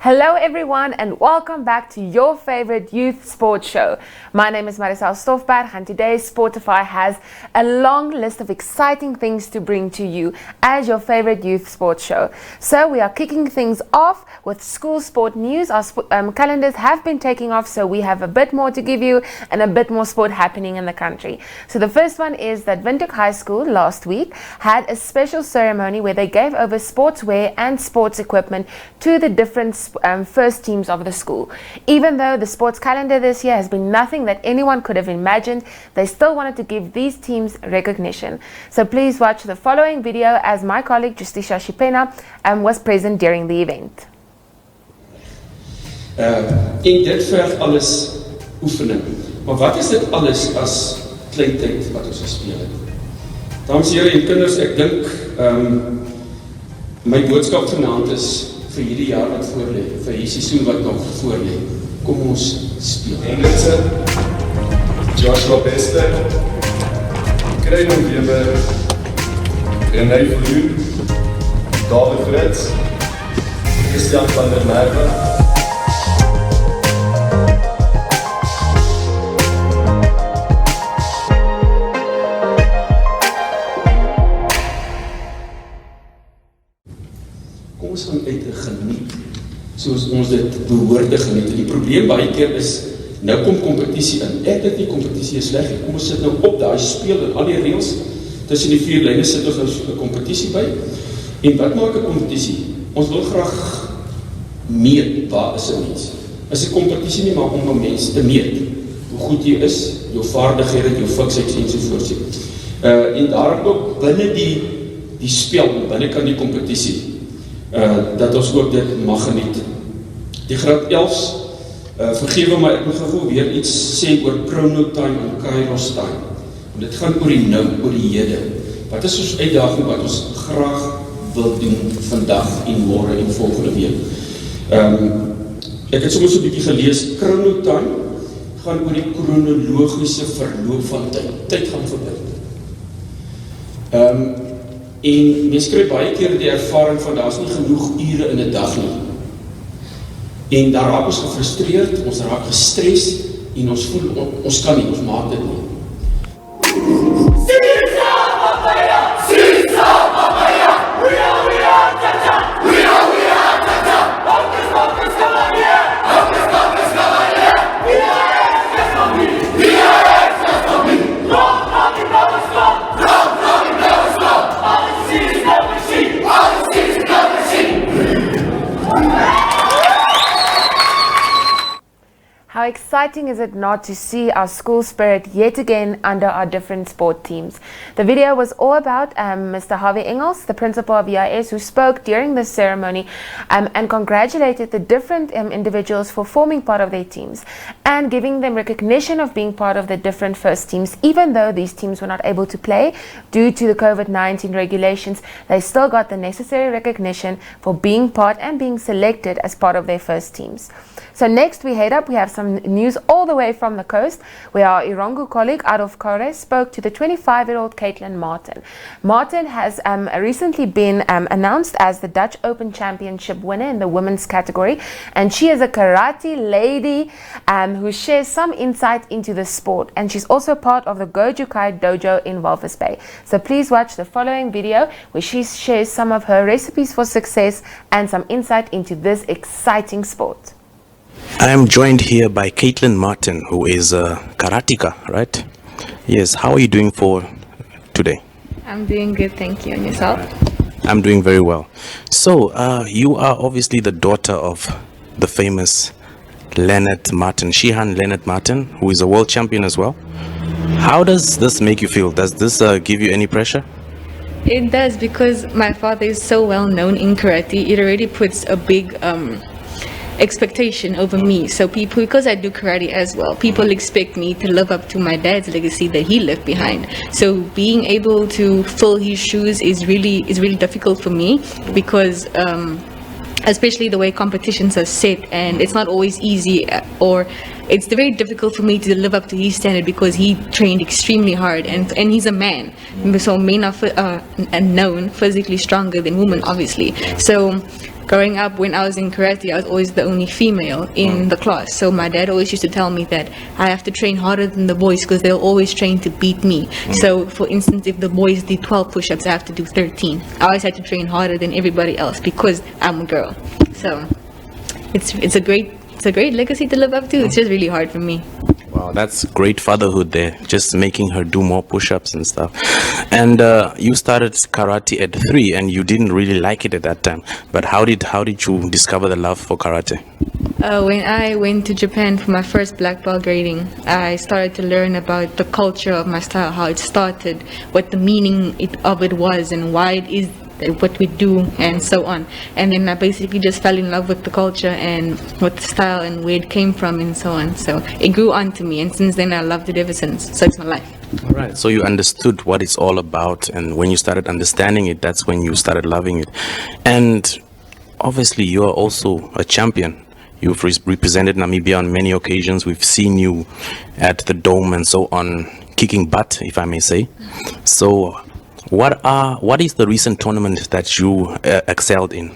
Hello everyone and welcome back to your favorite youth sports show. My name is Marisol Stoffberg and today Sportify has a long list of exciting things to bring to you as your favorite youth sports show. So we are kicking things off with school sport news. Our calendars have been taking off, so we have a bit more to give you and a bit more sport happening in the country. So the first one is that Windhoek High School last week had a special ceremony where they gave over sportswear and sports equipment to the different first teams of the school. Even though the sports calendar this year has been nothing that anyone could have imagined, they still wanted to give these teams recognition. So please watch the following video as my colleague Justicia Shipena was present during the event. En dit verg alles oefening. Maar wat is dit alles as klein tyd wat ons gespeel het? Dames en heren en kinders, ek dink my boodskap vanaand is vir hierdie jaar wat voorlê, vir hierdie seisoen wat nog voorlê. Kom ons speel. Engelsen, Joshua Bester, Kruinen Weber, René Verloen, David Frits, Christian van der Merwe. Ons gaan uit geniet, soos ons dit behoort te geniet. En die probleem baie keer is, nou kom kompetisie in. Ek dink die kompetisie is sleg. Kom ons sit nou op daai speel en al die reëls. Tussen die vier lyne sit ons nou 'n kompetisie by. En wat maak 'n kompetisie? Ons wil graag meet waar is 'n mens. Is 'n kompetisie nie maar om 'n mens te meet hoe goed jy is, jou vaardighede, jou fiksheid ensovoorts. En daar ook binne die spel, binne kan die kompetisie. Dat ons ook dit mag geniet. Die graad 11's, vergewe my, ek moet gou weer iets sê oor chronotime en kairos time. Want dit gaan oor die nou, oor die hede. Wat is ons uitdaging wat ons graag wil doen vandag en môre en volgende week? Ek het soms 'n bietjie gelees, chronotime gaan oor die kronologiese verloop van tyd. Tyd gaan verby. En mens kry baie keer die ervaring van daar is nie genoeg ure in 'n dag nie. En daar raak ons gefrustreerd, ons raak gestres en ons voel ons kan nie, ons maak dit nie. How exciting is it not to see our school spirit yet again under our different sport teams? The video was all about Mr. Harvey Engels, the principal of EIS, who spoke during the ceremony and congratulated the different individuals for forming part of their teams and giving them recognition of being part of the different first teams. Even though these teams were not able to play due to the COVID-19 regulations, they still got the necessary recognition for being part and being selected as part of their first teams. So next we head up, we have some news all the way from the coast, where our Irangu colleague out of Kore spoke to the 25-year-old Caitlin Martin. Martin has recently been announced as the Dutch Open Championship winner in the women's category, and she is a karate lady who shares some insight into the sport, and she's also part of the Gojukai Dojo in Walvis Bay. So please watch the following video where she shares some of her recipes for success and some insight into this exciting sport. I am joined here by Caitlin Martin, who is a karateka, right? Yes, how are you doing for today? I'm doing good, thank you. And yourself? I'm doing very well. So, you are obviously the daughter of the famous Leonard Martin, Shihan Leonard Martin, who is a world champion as well. How does this make you feel? Does this give you any pressure? It does, because my father is so well known in karate. It already puts a big expectation over me. So people, because I do karate as well, people expect me to live up to my dad's legacy that he left behind. So being able to fill his shoes is really difficult for me, because especially the way competitions are set, and it's not always easy, or it's very difficult for me to live up to his standard, because he trained extremely hard, and he's a man, so men are known physically stronger than women, obviously. So growing up, when I was in karate, I was always the only female in the class. So my dad always used to tell me that I have to train harder than the boys because they'll always train to beat me. So for instance, if the boys did 12 push-ups, I have to do 13. I always had to train harder than everybody else because I'm a girl. So it's a great legacy to live up to. It's just really hard for me. Wow, that's great fatherhood there, just making her do more push-ups and stuff. And you started karate at 3 and you didn't really like it at that time. But how did you discover the love for karate? When I went to Japan for my first black belt grading, I started to learn about the culture of my style, how it started, what the meaning of it was, and why it is what we do, and so on. And then I basically just fell in love with the culture and with the style and where it came from and so on. So it grew onto me, and since then I loved it ever since. So it's my life. All right. So you understood what it's all about, and when you started understanding it, that's when you started loving it. And obviously you are also a champion. You've represented Namibia on many occasions. We've seen you at the Dome and so on, kicking butt, if I may say. So what is the recent tournament that you excelled in?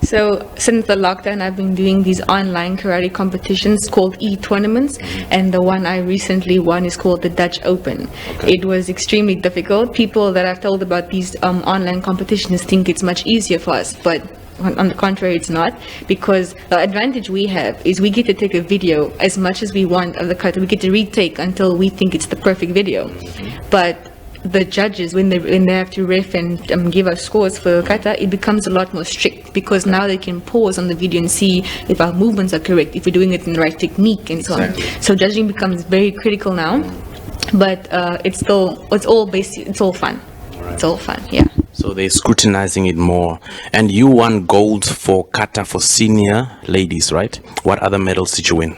So since the lockdown, I've been doing these online karate competitions called e-tournaments, and the one I recently won is called the Dutch Open. Okay. It was extremely difficult. People that I've told about these online competitions think it's much easier for us, but on the contrary, it's not, because the advantage we have is we get to take a video as much as we want of the kata. We get to retake until we think it's the perfect video. But the judges, when they have to ref and give us scores for kata, it becomes a lot more strict, because now they can pause on the video and see if our movements are correct, if we're doing it in the right technique, and so on. So judging becomes very critical now, but it's all fun. It's all fun, yeah. So they're scrutinizing it more. And you won gold for kata for senior ladies, right? What other medals did you win?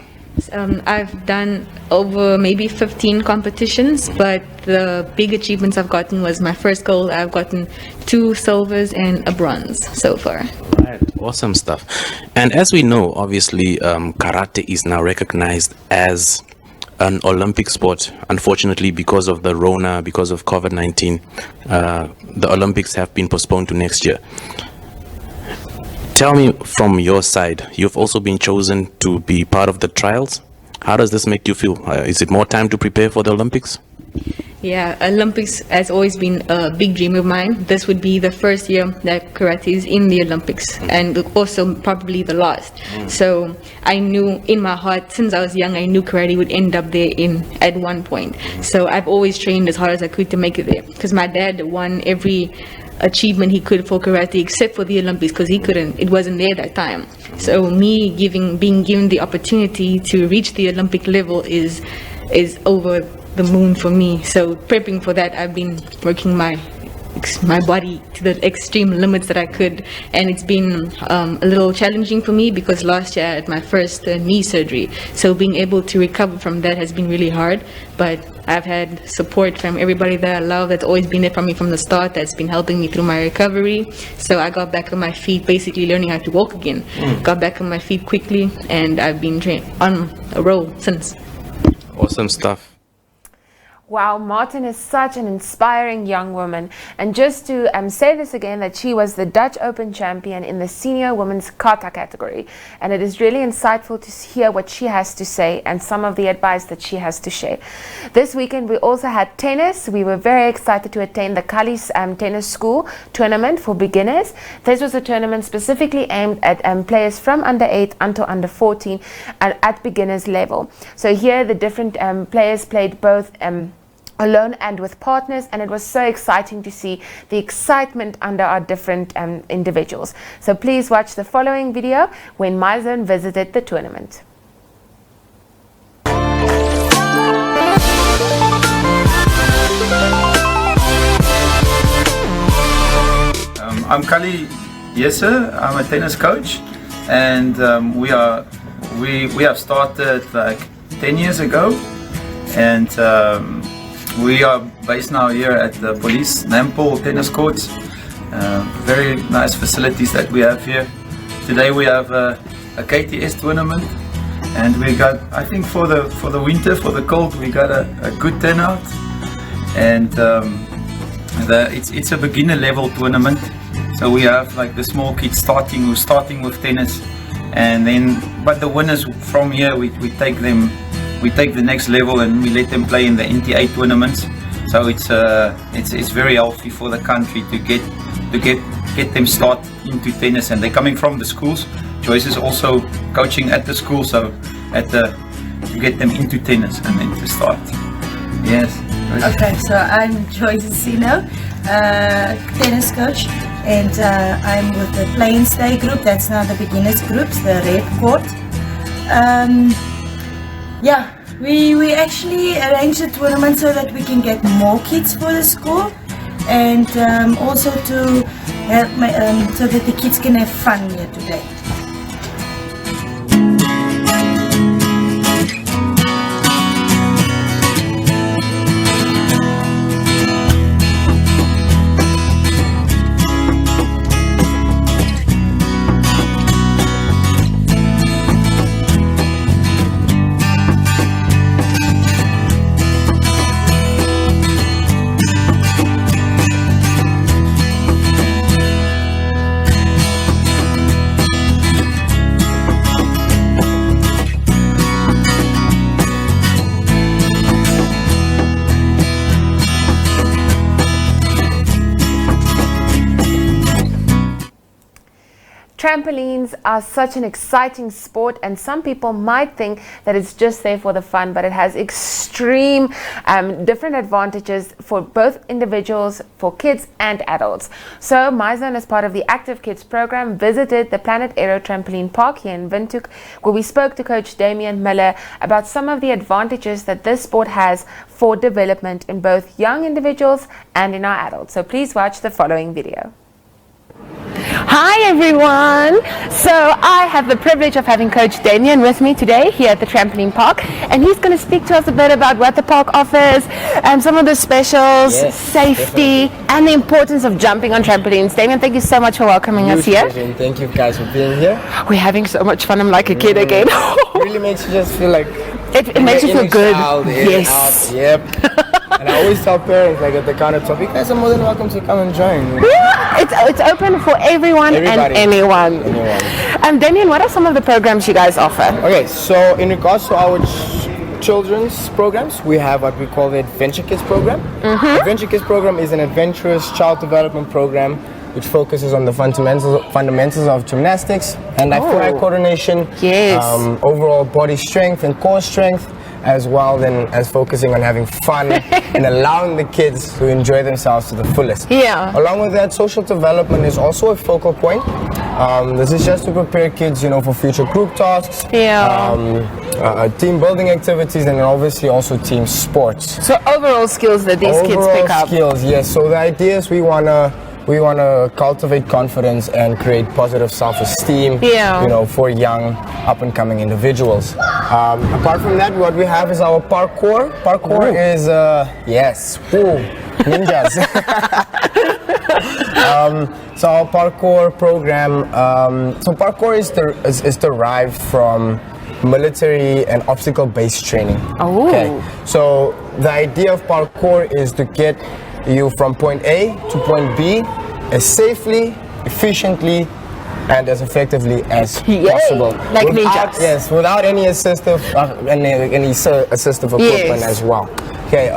I've done over maybe 15 competitions, but the big achievements I've gotten was my first gold. I've gotten 2 silvers and a bronze so far. Right, awesome stuff. And as we know, obviously, karate is now recognized as an Olympic sport. Unfortunately, because of the Rona, because of COVID-19, the Olympics have been postponed to next year. Tell me from your side, you've also been chosen to be part of the trials. How does this make you feel? Is it more time to prepare for the Olympics? Yeah, Olympics has always been a big dream of mine. This would be the first year that karate is in the Olympics, and also probably the last. So I knew in my heart, since I was young, I knew karate would end up there at one point. So I've always trained as hard as I could to make it there, because my dad won every achievement he could for karate except for the Olympics, because it wasn't there that time. So me being given the opportunity to reach the Olympic level is over the moon for me. So prepping for that, I've been working my body to the extreme limits that I could, and it's been a little challenging for me because last year I had my first knee surgery, so being able to recover from that has been really hard. But I've had support from everybody that I love, that's always been there for me from the start, that's been helping me through my recovery. So I got back on my feet, basically learning how to walk again. Got back on my feet quickly, and I've been on a roll since. Awesome stuff. Wow, Martin is such an inspiring young woman. And just to say this again, that she was the Dutch Open champion in the senior women's kata category. And it is really insightful to hear what she has to say and some of the advice that she has to share. This weekend we also had tennis. We were very excited to attend the Kali's Tennis School tournament for beginners. This was a tournament specifically aimed at players from under 8 until under 14 and at beginners level. So here the different players played both alone and with partners, and it was so exciting to see the excitement under our different individuals. So please watch the following video when my zone visited the tournament. I'm Kali Jesse. I'm a tennis coach, and we have started like 10 years ago, and we are based now here at the Police Nampol tennis courts. Very nice facilities that we have here. Today we have a KTS tournament, and we got, I think for the winter, for the cold, we got a good turnout. And it's a beginner level tournament, So we have like the small kids who's starting with tennis, and then but the winners from here we take the next level and we let them play in the NTA tournaments. So it's very healthy for the country to get them start into tennis, and they're coming from the schools. Joyce is also coaching at the school, so to get them into tennis and then to start. Yes. Okay, so I'm Joyce Sino, tennis coach, and I'm with the Plain Stay group. That's now the beginners groups, the red court. Yeah, we actually arranged a tournament so that we can get more kids for the school, and also to help so that the kids can have fun here today. Trampolines are such an exciting sport, and some people might think that it's just there for the fun, but it has extreme different advantages for both individuals, for kids and adults. So my zone, as part of the Active Kids program, visited the Planet Aero Trampoline Park here in Windhoek, where we spoke to Coach Damian Miller about some of the advantages that this sport has for development in both young individuals and in our adults. So please watch the following video. Hi everyone! So I have the privilege of having Coach Damian with me today here at the trampoline park, and he's going to speak to us a bit about what the park offers, some of the specials, safety, and the importance of jumping on trampolines. Damian, thank you so much for welcoming us here. Thank you guys for being here. We're having so much fun. I'm like a kid again. It really makes you just feel like it makes you feel good. Yes. Yep. And I always tell parents, like at the countertop, you guys are more than welcome to come and join. Yeah, it's open for everyone and anyone. Damian, what are some of the programs you guys offer? Okay, so in regards to our children's programs, we have what we call the Adventure Kids program. The Adventure Kids program is an adventurous child development program which focuses on the fundamentals of gymnastics, hand-eye coordination, overall body strength and core strength, as well then as focusing on having fun and allowing the kids to enjoy themselves to the fullest. Along with that, social development is also a focal point. This is just to prepare kids, for future group tasks, team building activities, and then obviously also team sports. So overall skills that these kids pick up. Overall skills, yes. So the idea is we want to cultivate confidence and create positive self-esteem, for young, up-and-coming individuals. Apart from that, what we have is our parkour. Parkour is, ninjas. So our parkour program, parkour is derived from military and obstacle-based training. Okay. So the idea of parkour is to get you from point A to point B as safely, efficiently, and as effectively as possible. Like ninjas. Yes, without any assistive equipment as well. Okay,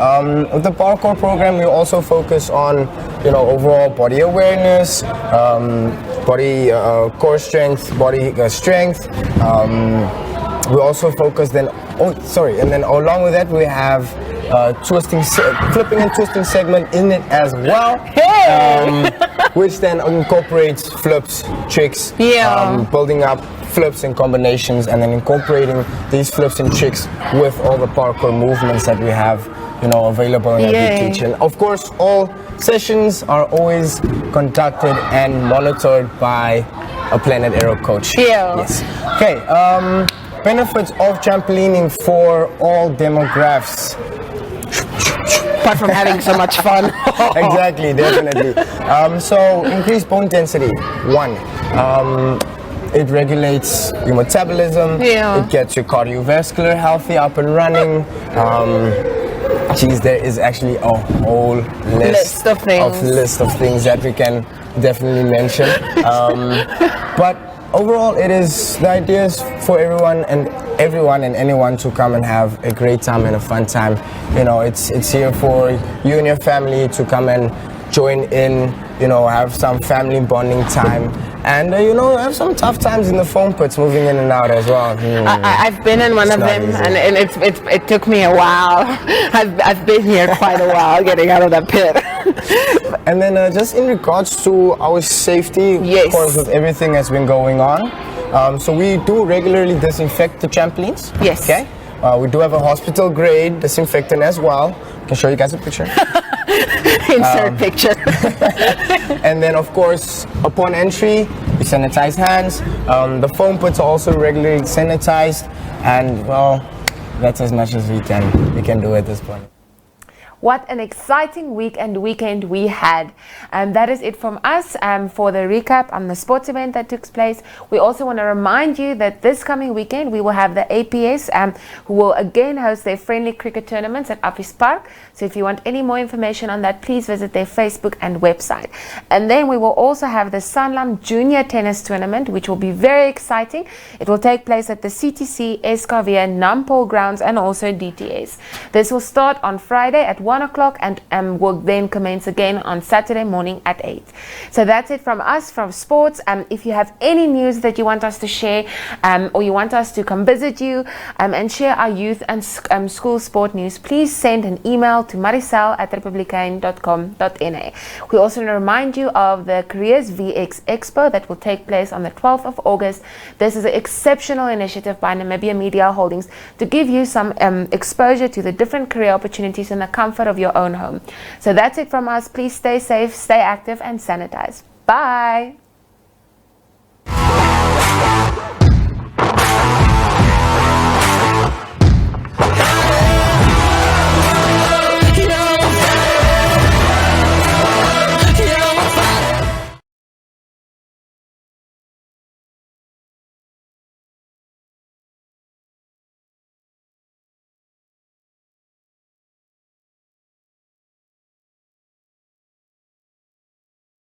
with the parkour program, we also focus on, overall body awareness, body core strength, body strength. We also focus and then along with that we have flipping and twisting segment in it as well, which then incorporates flips, tricks, building up flips and combinations, and then incorporating these flips and tricks with all the parkour movements that we have, available in every teach. And of course, all sessions are always conducted and monitored by a Planet Aero coach. Yes. Okay. Benefits of trampolining for all demographics. Apart from having so much fun. Exactly, definitely. So increased bone density. One, it regulates your metabolism. It gets your cardiovascular healthy, up and running. There is actually a whole list of things that we can definitely mention. But overall, the idea is for everyone and anyone to come and have a great time and a fun time. You know, it's here for you and your family to come and join in, you know, have some family bonding time, and you know, have some tough times in the foam pits, moving in and out as well. I've been in one of them, and it took me a while. I've been here quite a while getting out of that pit. And then just in regards to our safety, yes, of course, with everything that's been going on, so we do regularly disinfect the trampolines. Yes. Okay. We do have a hospital grade disinfectant as well. I can show you guys a picture. Insert picture. And then, of course, upon entry, we sanitize hands. The foam pits are also regularly sanitized, and well, that's as much as we can do at this point. What an exciting week and weekend we had. That is it from us for the recap on the sports event that took place. We also want to remind you that this coming weekend we will have the APS who will again host their friendly cricket tournaments at Office Park. So if you want any more information on that, please visit their Facebook and website. And then we will also have the Sanlam Junior Tennis Tournament, which will be very exciting. It will take place at the CTC, SKV, Nampol grounds, and also DTS. This will start on Friday at 1 o'clock and will then commence again on Saturday morning at 8. So that's it from us, from sports. If you have any news that you want us to share, or you want us to come visit you and share our youth and school sport news, please send an email to maricel@republican.com.na. We also want to remind you of the Careers VX Expo that will take place on the 12th of August. This is an exceptional initiative by Namibia Media Holdings to give you some exposure to the different career opportunities in the comfort of your own home. So that's it from us. Please stay safe, stay active, and sanitize. Bye.